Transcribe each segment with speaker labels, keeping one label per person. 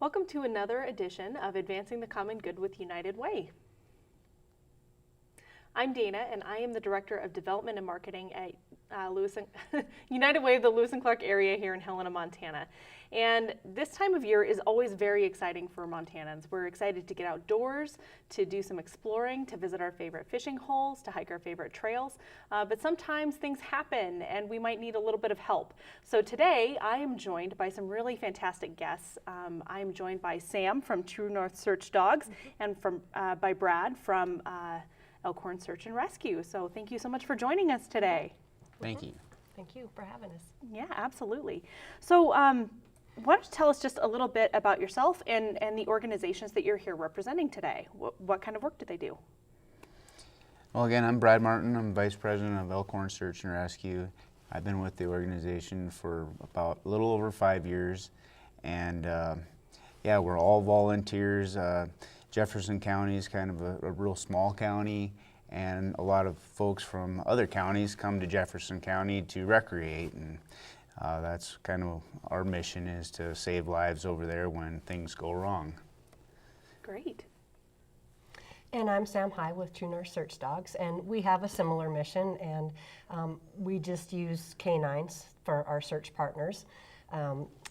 Speaker 1: Welcome to another edition of Advancing the Common Good with United Way. I'm Dana, and I am the Director of Development and Marketing at United Way of the Lewis and Clark area here in Helena, Montana. And this time of year is always very exciting for Montanans. We're excited to get outdoors, to do some exploring, to visit our favorite fishing holes, to hike our favorite trails. But sometimes things happen and we might need a little bit of help. So today I am joined by some really fantastic guests. I am joined by Sam from True North Search Dogs and by Brad from Elkhorn Search and Rescue. So thank you so much for joining us today.
Speaker 2: Thank you.
Speaker 3: Thank you for having us.
Speaker 1: Yeah, absolutely. So why don't you tell us just a little bit about yourself and the organizations that you're here representing today? What kind of work do they do?
Speaker 2: Well, again, I'm Brad Martin. I'm Vice President of Elkhorn Search and Rescue. I've been with the organization for about a little over 5 years. And yeah, we're all volunteers. Jefferson County is kind of a real small county, and a lot of folks from other counties come to Jefferson County to recreate, and that's kind of our mission, is to save lives over there when things go wrong.
Speaker 1: Great.
Speaker 3: And I'm Sam High with True North Search Dogs, and we have a similar mission, and we just use canines for our search partners.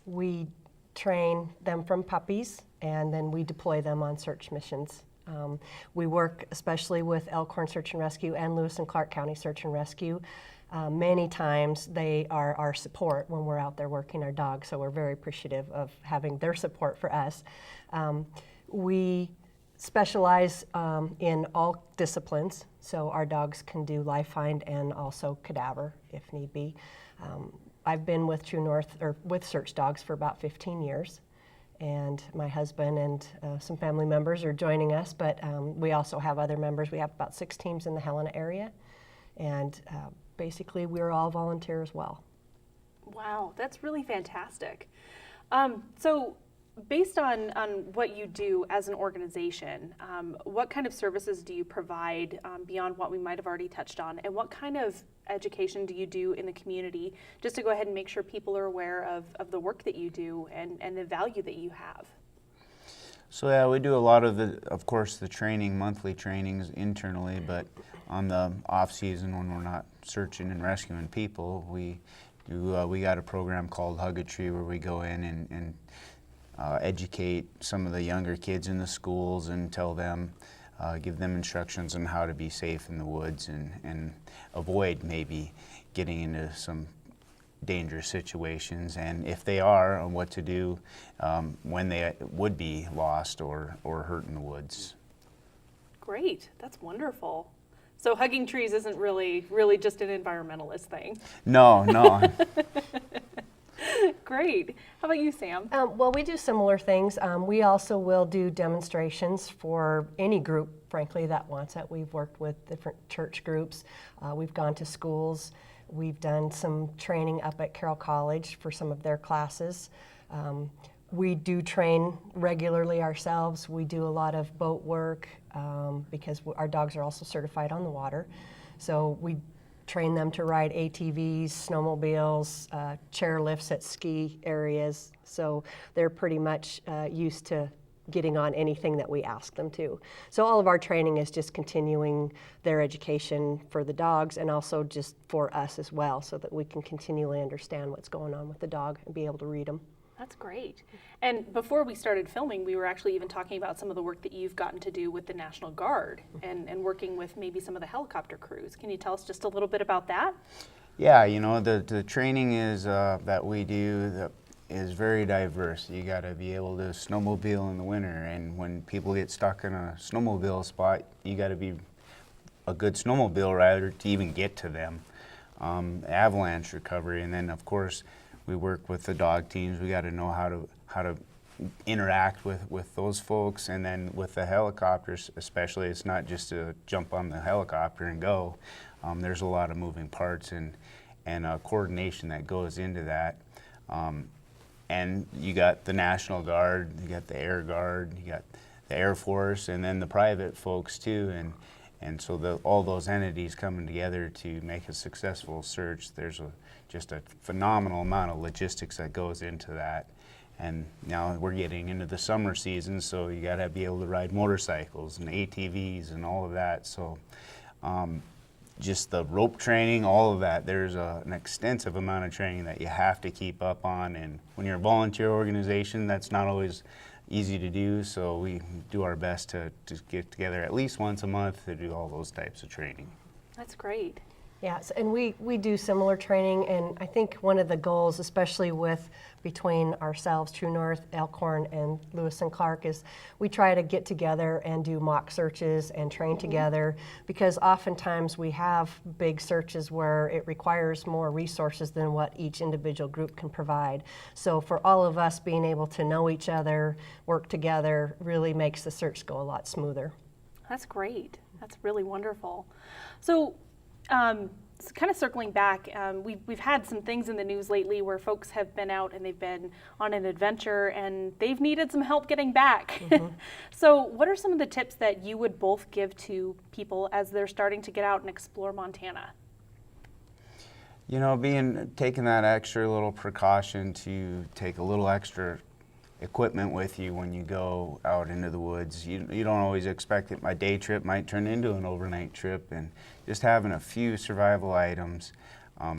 Speaker 3: We train them from puppies, and then we deploy them on search missions. We work especially with Elkhorn Search and Rescue and Lewis and Clark County Search and Rescue. Many times they are our support when we're out there working our dogs, so we're very appreciative of having their support for us. We specialize in all disciplines, so our dogs can do life find and also cadaver if need be. I've been with True North, or with Search Dogs, for about 15 years. And my husband and some family members are joining us, but we also have other members. We have about 6 teams in the Helena area, and basically we're all volunteer as well.
Speaker 1: Wow, that's really fantastic. So based on what you do as an organization, what kind of services do you provide beyond what we might have already touched on, and what kind of education do you do in the community, just to go ahead and make sure people are aware of the work that you do and the value that you have?
Speaker 2: So yeah, we do a lot of course, the training, monthly trainings internally, but on the off season when we're not searching and rescuing people, we got a program called Hug a Tree where we go in and educate some of the younger kids in the schools and tell them, give them instructions on how to be safe in the woods and avoid maybe getting into some dangerous situations, and if they are, on what to do when they would be lost or hurt in the woods. Great,
Speaker 1: that's wonderful. So hugging trees isn't really just an environmentalist thing.
Speaker 2: No.
Speaker 1: Great. How about you, Sam?
Speaker 3: Well, we do similar things. We also will do demonstrations for any group, frankly, that wants it. We've worked with different church groups. We've gone to schools. We've done some training up at Carroll College for some of their classes. We do train regularly ourselves. We do a lot of boat work because our dogs are also certified on the water. So we train them to ride ATVs, snowmobiles, chairlifts at ski areas. So they're pretty much used to getting on anything that we ask them to. So all of our training is just continuing their education for the dogs and also just for us as well, so that we can continually understand what's going on with the dog and be able to read them.
Speaker 1: That's great. And before we started filming, we were actually even talking about some of the work that you've gotten to do with the National Guard and working with maybe some of the helicopter crews. Can you tell us just a little bit about that?
Speaker 2: Yeah, the training is that we do is very diverse. You got to be able to snowmobile in the winter, and when people get stuck in a snowmobile spot, you got to be a good snowmobile rider to even get to them. Avalanche recovery, and then of course we work with the dog teams. We got to know how to interact with those folks, and then with the helicopters especially, it's not just to jump on the helicopter and go. There's a lot of moving parts and coordination that goes into that. And you got the National Guard, you got the Air Guard, you got the Air Force, and then the private folks too. And so all those entities coming together to make a successful search, there's just a phenomenal amount of logistics that goes into that. And now we're getting into the summer season, so you got to be able to ride motorcycles and ATVs and all of that. So just the rope training, all of that, there's an extensive amount of training that you have to keep up on. And when you're a volunteer organization, that's not always easy to do. So we do our best to get together at least once a month to do all those types of training.
Speaker 1: That's great.
Speaker 3: Yes, and we do similar training, and I think one of the goals, especially with between ourselves, True North, Elkhorn, and Lewis and Clark, is we try to get together and do mock searches and train together, because oftentimes we have big searches where it requires more resources than what each individual group can provide. So for all of us, being able to know each other, work together, really makes the search go a lot smoother.
Speaker 1: That's great. That's really wonderful. So kind of circling back, we've had some things in the news lately where folks have been out and they've been on an adventure and they've needed some help getting back. So what are some of the tips that you would both give to people as they're starting to get out and explore Montana?
Speaker 2: You know, taking that extra little precaution to take a little extra equipment with you when you go out into the woods. You don't always expect it. My day trip might turn into an overnight trip, and just having a few survival items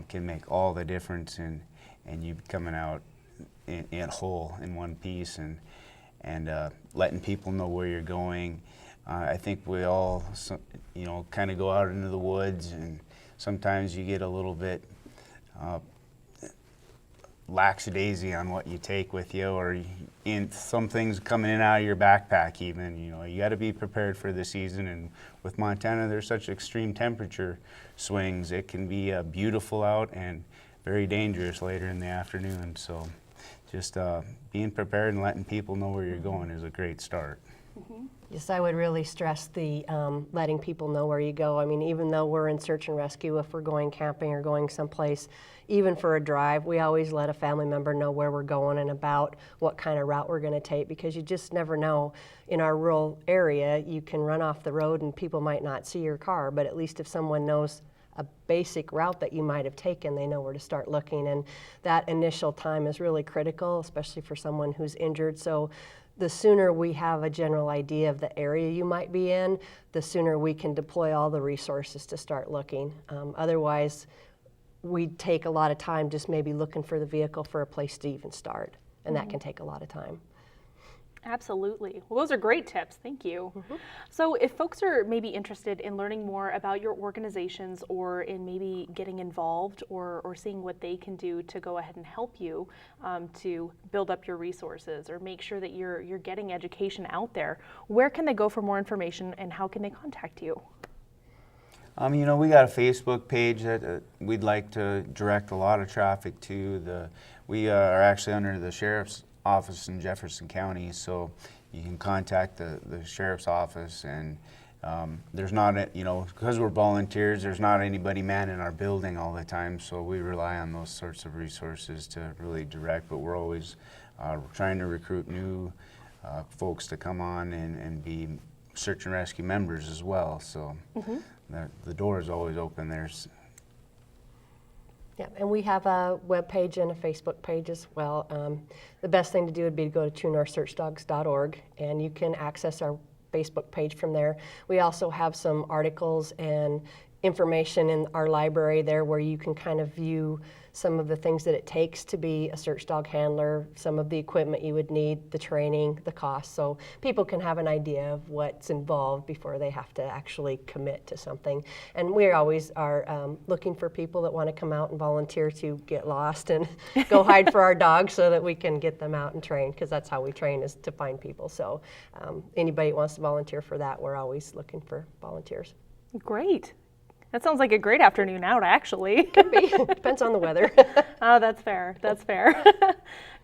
Speaker 2: can make all the difference in you coming out in whole in one piece, and letting people know where you're going. I think we all, kind of go out into the woods, and sometimes you get a little bit lackadaisy on what you take with you, or in some things coming in and out of your backpack even. You got to be prepared for the season, and with Montana there's such extreme temperature swings. It can be beautiful out and very dangerous later in the afternoon. So just being prepared and letting people know where you're going is a great start.
Speaker 3: Yes, I would really stress the letting people know where you go. I mean, even though we're in search and rescue, if we're going camping or going someplace, even for a drive, we always let a family member know where we're going and about what kind of route we're going to take, because you just never know. In our rural area, you can run off the road and people might not see your car, but at least if someone knows a basic route that you might have taken, they know where to start looking. And that initial time is really critical, especially for someone who's injured. So the sooner we have a general idea of the area you might be in, the sooner we can deploy all the resources to start looking. Otherwise, we'd take a lot of time just maybe looking for the vehicle for a place to even start, and that can take a lot of time.
Speaker 1: Absolutely. Well, those are great tips. Thank you. So if folks are maybe interested in learning more about your organizations, or in maybe getting involved, or seeing what they can do to go ahead and help you to build up your resources or make sure that you're getting education out there, where can they go for more information, and how can they contact you?
Speaker 2: We got a Facebook page that we'd like to direct a lot of traffic to. We are actually under the Sheriff's Office in Jefferson County, so you can contact the Sheriff's Office, and there's not, because we're volunteers, there's not anybody manning our building all the time, so we rely on those sorts of resources to really direct, but we're always trying to recruit new folks to come on and be search and rescue members as well, so the door is always open.
Speaker 3: Yeah, and we have a web page and a Facebook page as well. The best thing to do would be to go to truenorthsearchdogs.org, and you can access our Facebook page from there. We also have some articles and information in our library there where you can kind of view some of the things that it takes to be a search dog handler, some of the equipment you would need, the training, the cost, so people can have an idea of what's involved before they have to actually commit to something. And we always are looking for people that want to come out and volunteer to get lost and go hide for our dogs so that we can get them out and train, because that's how we train, is to find people. So anybody that wants to volunteer for that, we're always looking for volunteers.
Speaker 1: Great. That sounds like a great afternoon out, actually.
Speaker 3: Could be. Depends on the weather.
Speaker 1: Oh, that's fair. That's fair.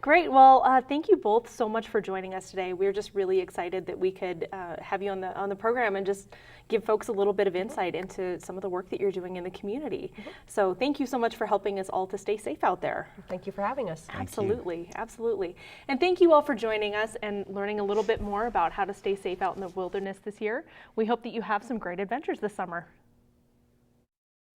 Speaker 1: Great. Well, thank you both so much for joining us today. We're just really excited that we could have you on the program and just give folks a little bit of insight into some of the work that you're doing in the community. So thank you so much for helping us all to stay safe out there.
Speaker 3: Thank you for having us.
Speaker 1: Absolutely. Absolutely. And thank you all for joining us and learning a little bit more about how to stay safe out in the wilderness this year. We hope that you have some great adventures this summer.